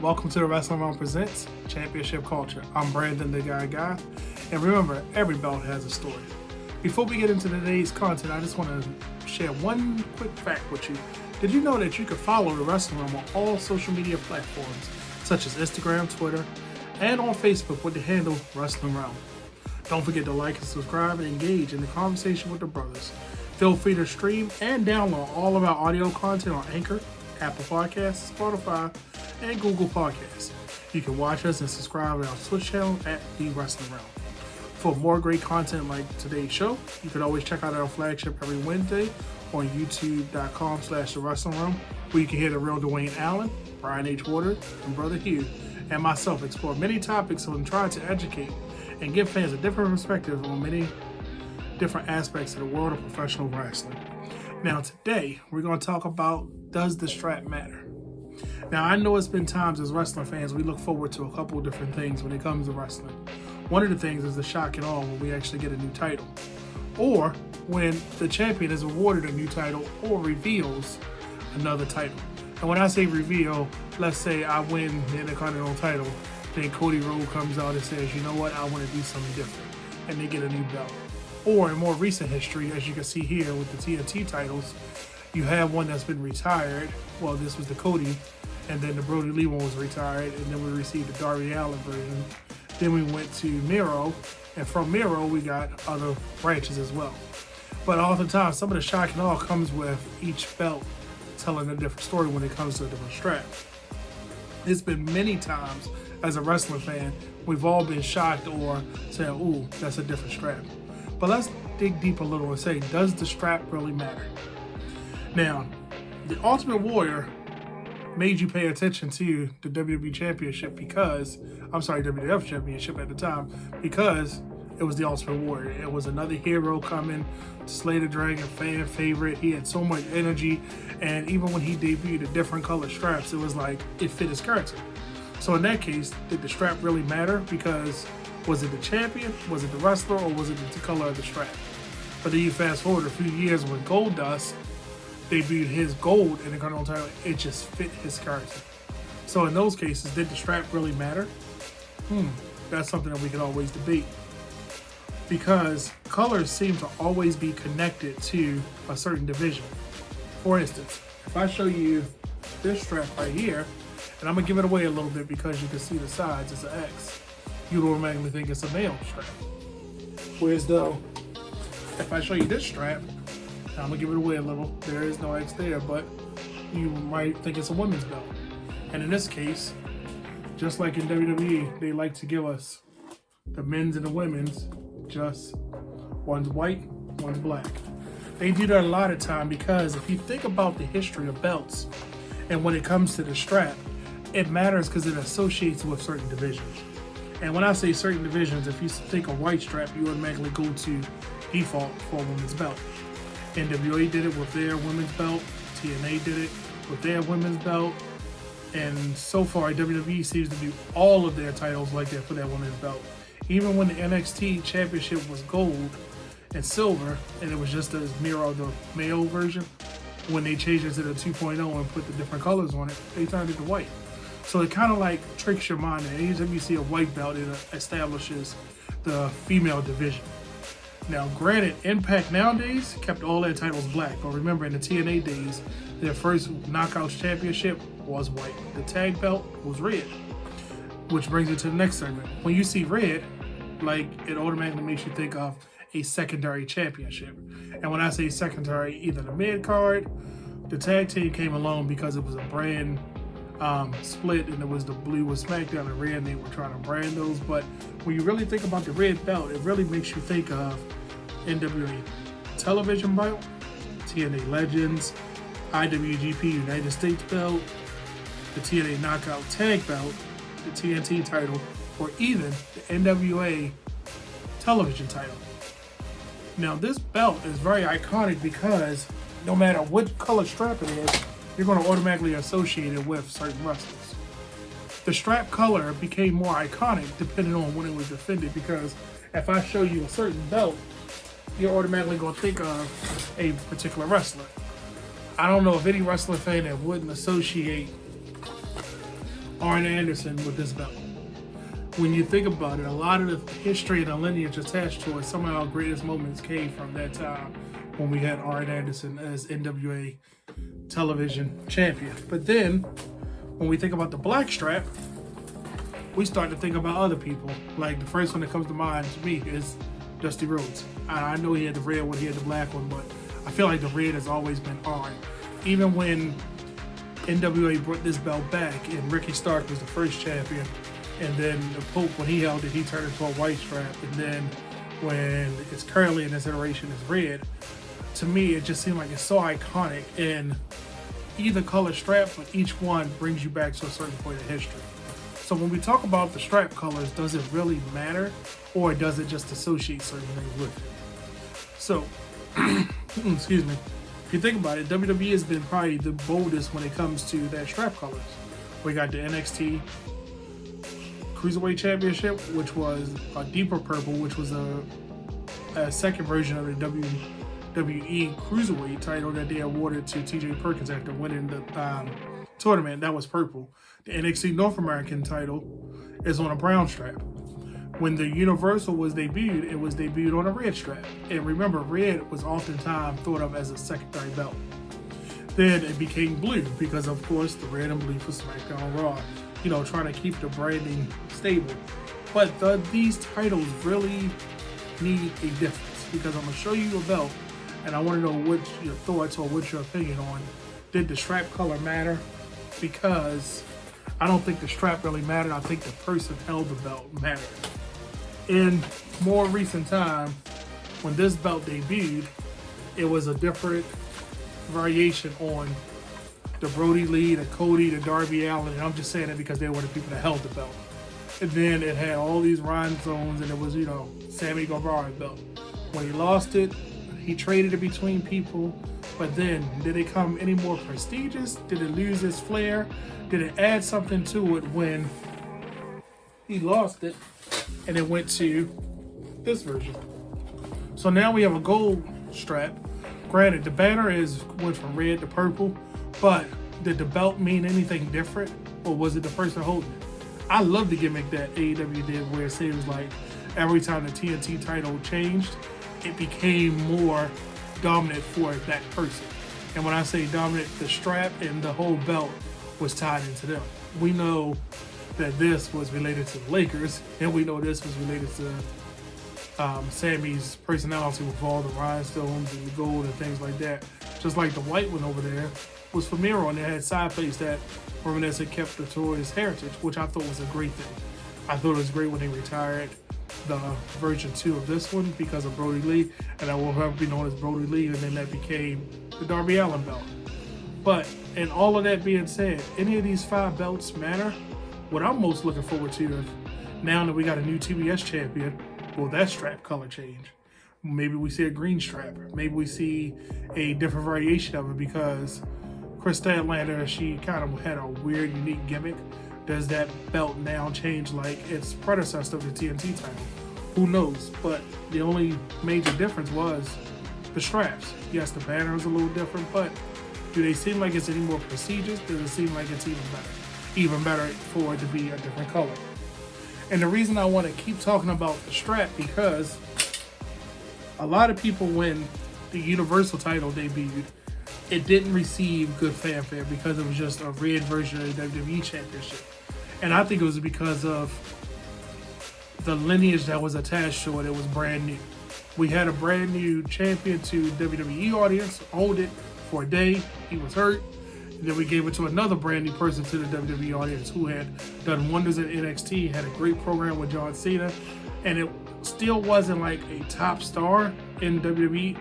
Welcome to the Wrestling Realm Presents Championship Culture. I'm Brandon the Guy. And remember, every belt has a story. Before we get into today's content, I just want to share one quick fact with you. Did you know that you can follow the Wrestling Realm on all social media platforms, such as Instagram, Twitter, and on Facebook with the handle Wrestling Realm? Don't forget to like and subscribe and engage in the conversation with the brothers. Feel free to stream and download all of our audio content on Anchor, Apple Podcasts, Spotify, and Google Podcasts. You can watch us and subscribe to our Twitch channel at The Wrestling Realm. For more great content like today's show, you can always check out our flagship every Wednesday on youtube.com/The Wrestling Realm, where you can hear the real Dwayne Allen, Brian H. Waters, and Brother Hugh, and myself explore many topics and try to educate and give fans a different perspective on many different aspects of the world of professional wrestling. Now today, we're going to talk about, does the strap matter? Now, I know it's been times as wrestling fans, we look forward to a couple of different things when it comes to wrestling. One of the things is the shock and awe when we actually get a new title, or when the champion is awarded a new title or reveals another title. And when I say reveal, let's say I win the Intercontinental title, then Cody Rhodes comes out and says, you know what, I want to do something different, and they get a new belt. Or in more recent history, as you can see here with the TNT titles, you have one that's been retired. Well, this was the Cody, and then the Brody Lee one was retired, and then we received the Darby Allin version. Then we went to Miro, and from Miro we got other branches as well. But oftentimes, some of the shock and awe comes with each belt telling a different story when it comes to a different strap. It's been many times as a wrestling fan, we've all been shocked or said, ooh, that's a different strap. But let's dig deep a little and say, does the strap really matter? Now, the Ultimate Warrior made you pay attention to the WWE Championship WWF Championship at the time, because it was the Ultimate Warrior. It was another hero coming, Slay the Dragon, fan favorite. He had so much energy, and even when he debuted the different color straps, it was like, it fit his character. So in that case, did the strap really matter? Because was it the champion, was it the wrestler, or was it the color of the strap? But then you fast forward a few years when Goldust debuted his gold in the Continental title, it just fit his character. So in those cases, did the strap really matter? That's something that we can always debate. Because colors seem to always be connected to a certain division. For instance, if I show you this strap right here, and I'm gonna give it away a little bit because you can see the sides, it's an X. You would automatically think it's a male strap. Whereas though, if I show you this strap, I'm gonna give it away a little. There is no X there, but you might think it's a women's belt. And in this case, just like in WWE, they like to give us the men's and the women's, just one's white, one's black. They do that a lot of time because if you think about the history of belts, and when it comes to the strap, it matters because it associates with certain divisions. And when I say certain divisions, if you think of white strap, you automatically go to default for a women's belt. NWA did it with their women's belt. TNA did it with their women's belt. And so far, WWE seems to do all of their titles like that for their women's belt. Even when the NXT Championship was gold and silver, and it was just a mirror of the male version, when they changed it to the 2.0 and put the different colors on it, they turned it to white. So it kind of like tricks your mind. And anytime you see a white belt, it establishes the female division. Now, granted, Impact nowadays kept all their titles black, but remember in the TNA days, their first Knockouts Championship was white. The tag belt was red, which brings me to the next segment. When you see red, like, it automatically makes you think of a secondary championship. And when I say secondary, either the mid card, the tag team came along because it was a brand split, and it was the blue was SmackDown and red, and they were trying to brand those. But when you really think about the red belt, it really makes you think of NWA television belt, TNA Legends, IWGP United States belt, the TNA Knockout Tag belt, the TNT title, or even the NWA television title. Now this belt is very iconic because no matter what color strap it is, you're going to automatically associate it with certain wrestlers. The strap color became more iconic depending on when it was defended, because if I show you a certain belt, you're automatically going to think of a particular wrestler. I don't know of any wrestler fan that wouldn't associate Arn Anderson with this belt. When you think about it, a lot of the history and the lineage attached to it, some of our greatest moments came from that time when we had Arn Anderson as NWA television champion. But then, when we think about the black strap, we start to think about other people. Like the first one that comes to mind to me is Dusty Rhodes. I know he had the red one, he had the black one, but I feel like the red has always been Arn. Even when NWA brought this belt back and Ricky Stark was the first champion, and then the Pope, when he held it, he turned into a white strap. And then when it's currently in this iteration, it's red. To me, it just seemed like it's so iconic. And either color strap, but each one brings you back to a certain point in history. So when we talk about the strap colors, does it really matter? Or does it just associate certain things with it? So, excuse me. If you think about it, WWE has been probably the boldest when it comes to their strap colors. We got the NXT Cruiserweight Championship, which was a deeper purple, which was a second version of the WWE Cruiserweight title that they awarded to TJ Perkins after winning the tournament. That was purple. The NXT North American title is on a brown strap. When the Universal was debuted, it was debuted on a red strap. And remember, red was oftentimes thought of as a secondary belt. Then it became blue because, of course, the red and blue for SmackDown Raw. You know, trying to keep the branding stable. But these titles really need a difference, because I'm going to show you a belt and I want to know what your thoughts or what's your opinion on, did the strap color matter? Because I don't think the strap really mattered. I think the person held the belt mattered. In more recent time, when this belt debuted, it was a different variation on the Brody Lee, the Cody, the Darby Allin, and I'm just saying it because they were the people that held the belt. And then it had all these rhinestones, and it was, you know, Sammy Guevara's belt. When he lost it, he traded it between people, but then did it come any more prestigious? Did it lose its flair? Did it add something to it when he lost it and it went to this version? So now we have a gold strap. Granted, the banner went from red to purple, but did the belt mean anything different, or was it the person holding it? I love the gimmick that AEW did, where it seems like every time the TNT title changed, it became more dominant for that person. And when I say dominant, the strap and the whole belt was tied into them. We know that this was related to the Lakers, and we know this was related to Sammy's personality with all the rhinestones and the gold and things like that. Just like the white one over there was for Miro, and they had side plates that reminisced and kept Notorious heritage, which I thought was a great thing. I thought it was great when they retired the version 2 of this one because of Brody Lee, and I will forever be known as Brody Lee, and then that became the Darby Allin belt. But in all of that being said, any of these 5 belts matter. What I'm most looking forward to is, now that we got a new TBS champion, will that strap color change? Maybe we see a green strap. Maybe we see a different variation of it, because Chris Statlander, she kind of had a weird, unique gimmick. Does that belt now change like its predecessor of the TNT title? Who knows? But the only major difference was the straps. Yes, the banner is a little different, but do they seem like it's any more prestigious? Does it seem like it's even better? Even better for it to be a different color. And the reason I want to keep talking about the strap, because a lot of people, when the Universal title debuted, it didn't receive good fanfare because it was just a red version of the WWE Championship. And I think it was because of the lineage that was attached to it. It was brand new. We had a brand new champion to WWE audience, hold it for a day. He was hurt. And then we gave it to another brand new person to the WWE audience who had done wonders in NXT, had a great program with John Cena, and it still wasn't like a top star in WWE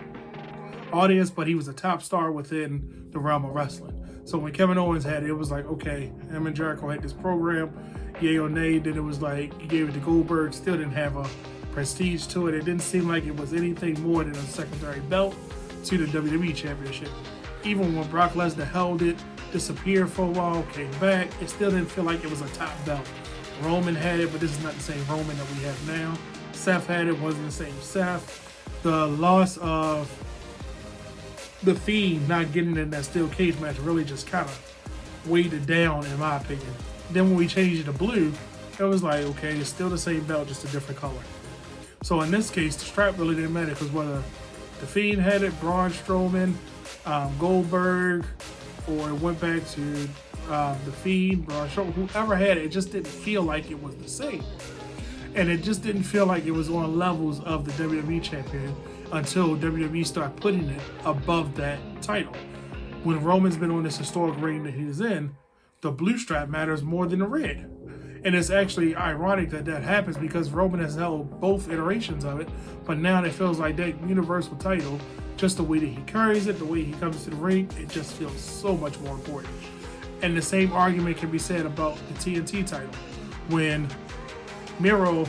audience, but he was a top star within the realm of wrestling. So when Kevin Owens had it, it was like, okay, him and Jericho had this program, yay or nay. Then it was like, you gave it to Goldberg, still didn't have a prestige to it. It didn't seem like it was anything more than a secondary belt to the WWE Championship. Even when Brock Lesnar held it, disappeared for a while, came back, it still didn't feel like it was a top belt. Roman had it, but this is not the same Roman that we have now. Seth had it, wasn't the same Seth. The loss of The Fiend not getting in that steel cage match really just kind of weighed it down, in my opinion. Then when we changed it to blue, it was like, okay, it's still the same belt, just a different color. So in this case, the strap really didn't matter, because whether The Fiend had it, Braun Strowman, Goldberg, or it went back to The Fiend, Braun Strowman, whoever had it, it just didn't feel like it was the same. And it just didn't feel like it was on levels of the WWE champion until WWE started putting it above that title. When Roman's been on this historic reign that he's in, the blue strap matters more than the red. And it's actually ironic that that happens, because Roman has held both iterations of it, but now it feels like that universal title, just the way that he carries it, the way he comes to the ring, it just feels so much more important. And the same argument can be said about the TNT title. When Miro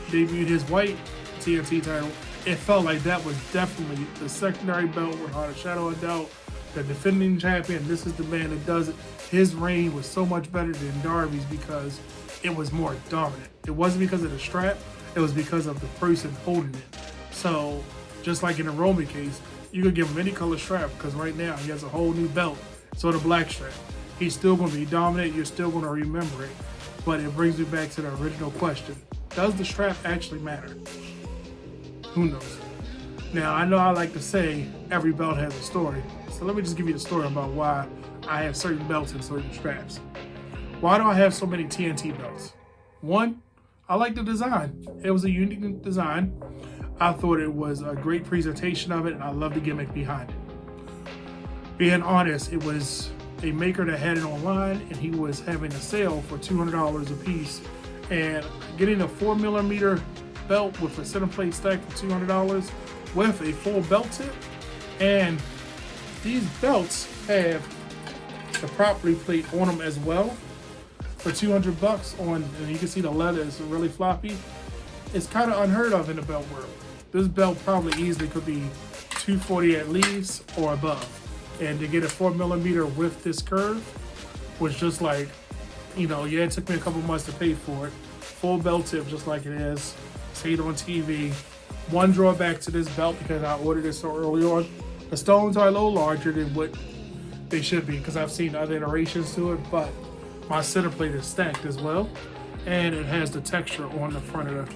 debuted his white TNT title, it felt like that was definitely the secondary belt without a shadow of doubt. The defending champion, this is the man that does it. His reign was so much better than Darby's because it was more dominant. It wasn't because of the strap, it was because of the person holding it. So, just like in the Roman case, you could give him any color strap, because right now he has a whole new belt. So the black strap. He's still going to be dominant, you're still going to remember it. But it brings me back to the original question. Does the strap actually matter? Who knows? Now, I know I like to say every belt has a story. So let me just give you the story about why I have certain belts and certain straps. Why do I have so many TNT belts? One, I like the design. It was a unique design. I thought it was a great presentation of it, and I love the gimmick behind it. Being honest, it was a maker that had it online, and he was having a sale for $200 a piece. And getting a 4mm belt with a center plate stack for $200 with a full belt tip, and these belts have the property plate on them as well for $200 on, and you can see the leather is really floppy. It's kind of unheard of in the belt world. This belt probably easily could be $240 at least or above. And to get a 4mm with this curve was just like, you know, yeah, it took me a couple months to pay for it. Full belt tip just like it is. See it on TV. One drawback to this belt, because I ordered it so early on, the stones are a little larger than what they should be, because I've seen other iterations to it, but my center plate is stacked as well. And it has the texture on the front of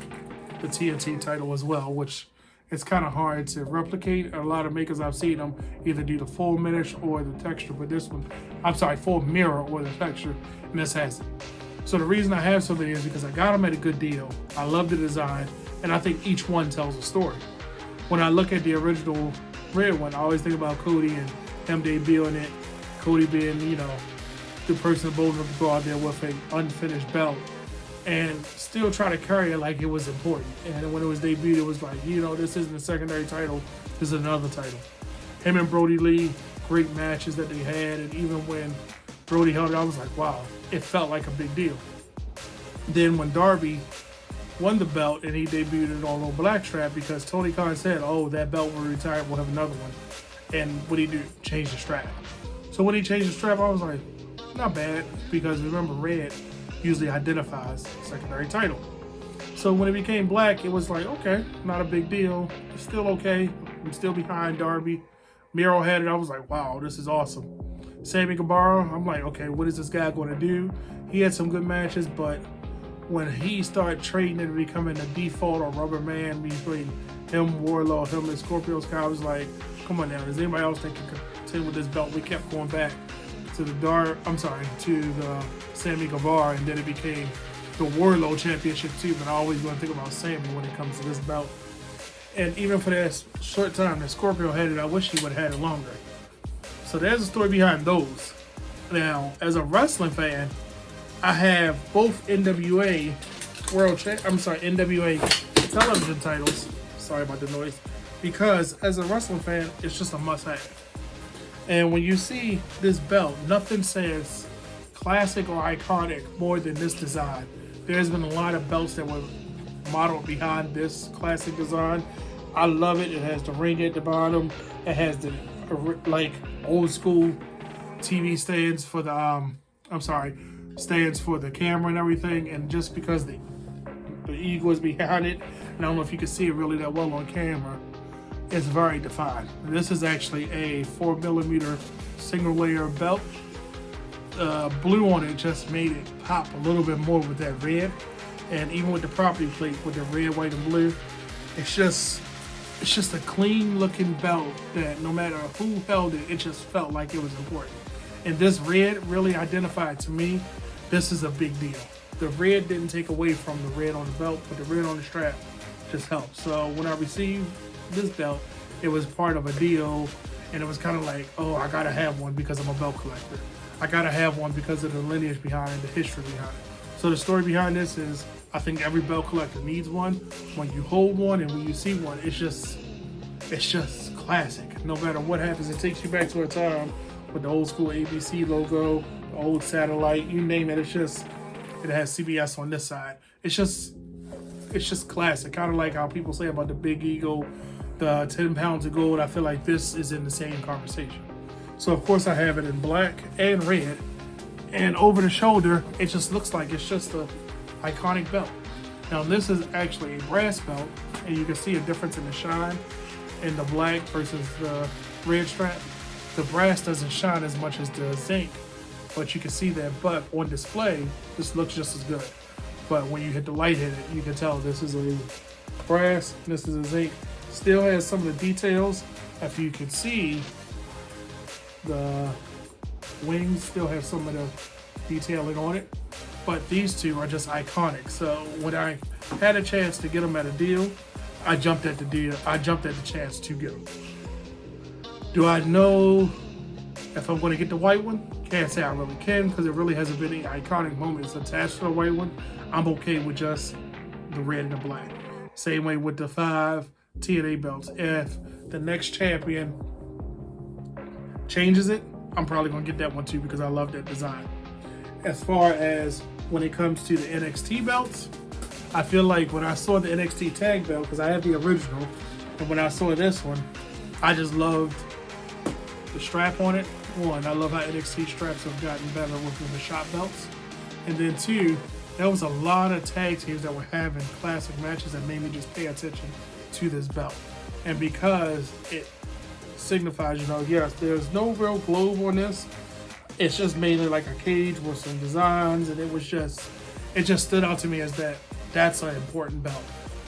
the TNT title as well, which it's kind of hard to replicate. A lot of makers I've seen them either do the full minish or the texture, but this one, I'm sorry, full mirror or the texture, and this has it. So the reason I have so many is because I got them at a good deal. I love the design, and I think each one tells a story. When I look at the original red one, I always think about Cody and him debuting it. Cody being, you know, the person bold enough to go out there with an unfinished belt and still try to carry it like it was important. And when it was debuted, it was like, you know, this isn't a secondary title, this is another title. Him and Brody Lee, great matches that they had, and even when Brody held it, I was like, wow, it felt like a big deal. Then when Darby won the belt and he debuted it on a black strap, because Tony Khan said, oh, that belt will retire, we'll have another one. And what did he do? Change the strap. So when he changed the strap, I was like, not bad, because remember, red usually identifies secondary title. So when it became black, it was like, okay, not a big deal. It's still okay. I'm still behind Darby. Miro had it. I was like, wow, this is awesome. Sammy Guevara, I'm like, okay, what is this guy going to do? He had some good matches, but when he started trading and becoming the default or rubber man between him, Wardlow, him, and Scorpio Sky, I was like, come on now, does anybody else think can contend with this belt? We kept going back to the Sammy Guevara, and then it became the Wardlow Championship too, but I always going to think about Sammy when it comes to this belt. And even for that short time that Scorpio had it, I wish he would have had it longer. So there's a story behind those. Now, as a wrestling fan, I have both NWA NWA television titles. Sorry about the noise. Because as a wrestling fan, it's just a must-have. And when you see this belt, nothing says classic or iconic more than this design. There's been a lot of belts that were modeled behind this classic design. I love it. It has the ring at the bottom. It has the like old school TV stands for the stands for the camera and everything. And just because the eagle is behind it, and I don't know if you can see it really that well on camera, it's very defined. This is actually a 4mm single layer belt. Blue on it just made it pop a little bit more with that red, and even with the property plate with the red, white, and blue, it's just a clean looking belt that no matter who held it, it just felt like it was important. And this red really identified to me, this is a big deal. The red didn't take away from the red on the belt, but the red on the strap just helped. So when I received this belt, it was part of a deal, and it was kind of like, oh, I gotta have one because I'm a belt collector. I gotta have one because of the lineage behind it, the history behind it. So the story behind this is, I think every belt collector needs one. When you hold one and when you see one, it's just classic. No matter what happens, it takes you back to a time with the old school ABC logo, the old satellite, you name it. It has CBS on this side. It's just classic. Kind of like how people say about the Big Eagle, the 10 pounds of gold. I feel like this is in the same conversation. So of course I have it in black and red, and over the shoulder, it just looks like it's just a iconic belt. Now this is actually a brass belt, and you can see a difference in the shine in the black versus the red strap. The brass doesn't shine as much as the zinc, but you can see that. But on display, this looks just as good. But when you hit the light in it, you can tell this is a brass, this is a zinc. Still has some of the details. If you can see, the wings still have some of the detailing on it. But these two are just iconic. So when I had a chance to get them at a deal, I jumped at the deal. I jumped at the chance to get them. Do I know if I'm going to get the white one? Can't say I really can, because it really hasn't been any iconic moments attached to the white one. I'm okay with just the red and the black. Same way with the 5 TNA belts. If the next champion changes it, I'm probably going to get that one too, because I love that design. As far as when it comes to the NXT belts, I feel like when I saw the NXT tag belt, because I have the original, and when I saw this one, I just loved the strap on it. One, I love how NXT straps have gotten better with the shop belts. And then two, there was a lot of tag teams that were having classic matches that made me just pay attention to this belt. And because it signifies, yes, there's no real globe on this. It's just mainly like a cage with some designs, and it just stood out to me as that's an important belt.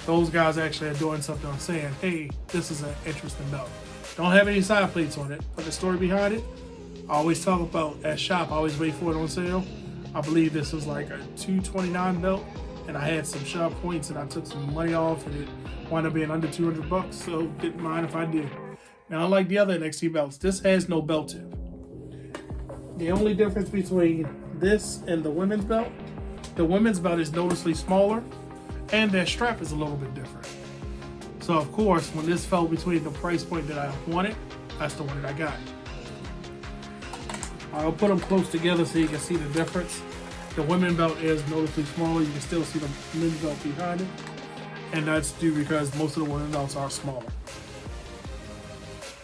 Those guys actually are doing something. I'm saying, hey, this is an interesting belt. Don't have any side plates on it, but the story behind it, I always talk about at shop. I always wait for it on sale. I believe this was like a $229 belt, and I had some sharp points, and I took some money off, and it wound up being under $200, so didn't mind if I did. Now, unlike the other NXT belts, this has no belt tip. The only difference between this and the women's belt is noticeably smaller, and their strap is a little bit different. So of course, when this fell between the price point that I wanted, that's the one that I got. I'll put them close together so you can see the difference. The women's belt is noticeably smaller. You can still see the men's belt behind it, and that's due because most of the women's belts are smaller.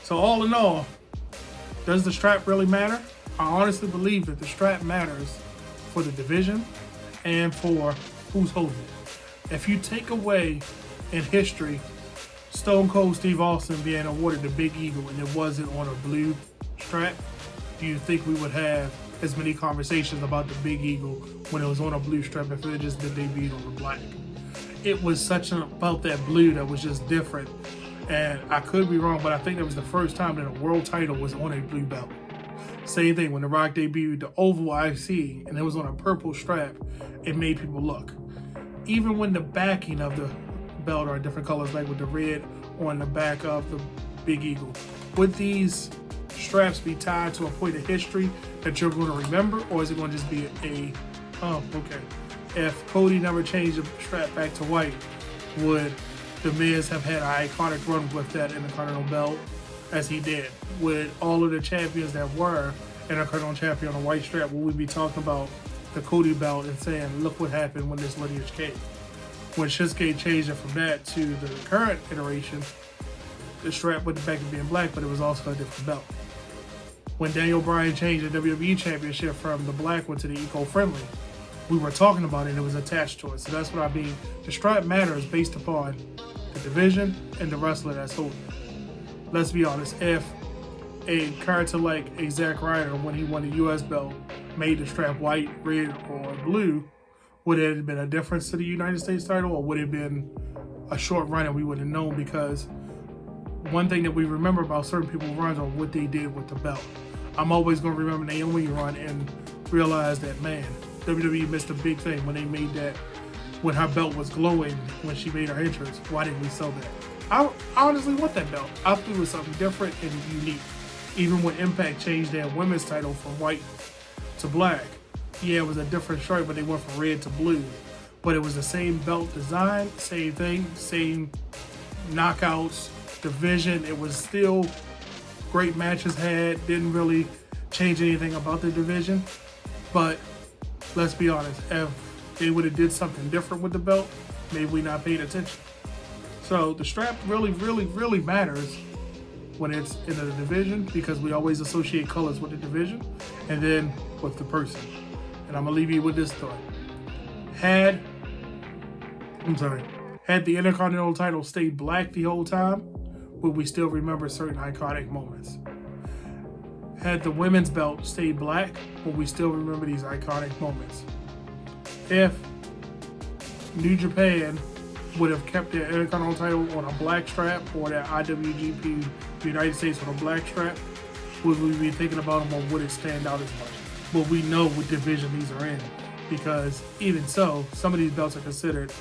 So all in all, does the strap really matter? I honestly believe that the strap matters for the division and for who's holding it. If you take away in history Stone Cold Steve Austin being awarded the Big Eagle and it wasn't on a blue strap, do you think we would have as many conversations about the Big Eagle when it was on a blue strap if it just been debuted on the black? It was such about that blue that was just different. And I could be wrong, but I think that was the first time that a world title was on a blue belt. Same thing when The Rock debuted the Oval IC and it was on a purple strap, it made people look. Even when the backing of the belt are different colors, like with the red on the back of the Big Eagle. Would these straps be tied to a point of history that you're going to remember, or is it going to just be okay. If Cody never changed the strap back to white, would The Miz have had an iconic run with that Intercontinental belt as he did? Would all of the champions that were Intercontinental champion on a white strap, would we be talking about the Cody belt and saying, look what happened when this lineage came? When Shinsuke changed it from that to the current iteration, the strap went back to being black, but it was also a different belt. When Daniel Bryan changed the WWE Championship from the black one to the eco-friendly, we were talking about it, it was attached to it. So that's what I mean. The strap matters based upon the division and the wrestler that's holding it. Let's be honest, if a character like a Zack Ryder, when he won the US belt, made the strap white, red, or blue, would it have been a difference to the United States title, or would it have been a short run and we would have known? Because one thing that we remember about certain people's runs are what they did with the belt. I'm always going to remember Naomi run and realize that, man, WWE missed a big thing when they made that, when her belt was glowing when she made her entrance. Why didn't we sell that? I honestly want that belt. I thought it was something different and unique. Even when Impact changed their women's title from white to black, yeah, it was a different stripe, but they went from red to blue. But it was the same belt design, same thing, same knockouts, division. It was still great matches had, didn't really change anything about the division. But let's be honest, if they would have did something different with the belt, maybe we not paid attention. So the strap really, really, really matters when it's in the division, because we always associate colors with the division and then with the person. And I'm gonna leave you with this thought. Had the Intercontinental title stayed black the whole time, would we still remember certain iconic moments? Had the women's belt stayed black, would we still remember these iconic moments? If New Japan would have kept their Intercontinental title on a black strap, or their IWGP United States on a black strap, would we be thinking about them, or would it stand out as much? Well, we know what division these are in, because even so, some of these belts are considered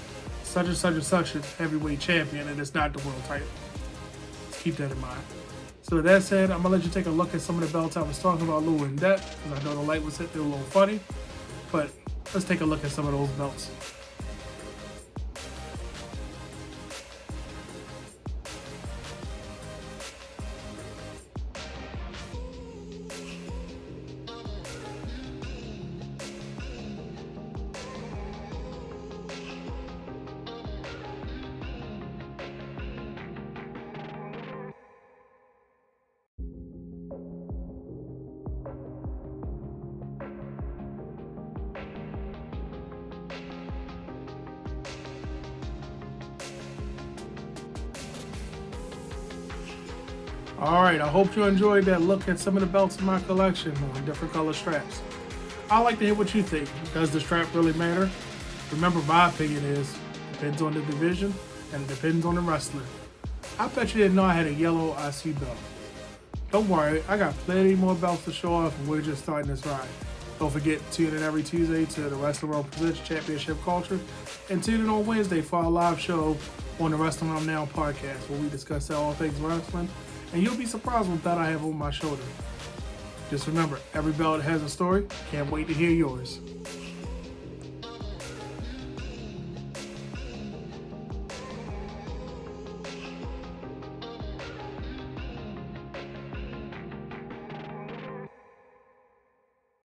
such and such and such as heavyweight champion, and it's not the world title. Let's keep that in mind. So with that said, I'm gonna let you take a look at some of the belts I was talking about a little in depth, because I know the light was hit, they were a little funny, but let's take a look at some of those belts. Alright, I hope you enjoyed that look at some of the belts in my collection on different color straps. I'd like to hear what you think. Does the strap really matter? Remember, my opinion is, depends on the division and it depends on the wrestler. I bet you didn't know I had a yellow IC belt. Don't worry, I got plenty more belts to show off, and we're just starting this ride. Don't forget to tune in every Tuesday to the Wrestling World Presents Championship Culture, and tune in on Wednesday for our live show on the Wrestling Realm Now podcast, where we discuss all things wrestling, and you'll be surprised with that I have on my shoulder. Just remember, every belt has a story. Can't wait to hear yours.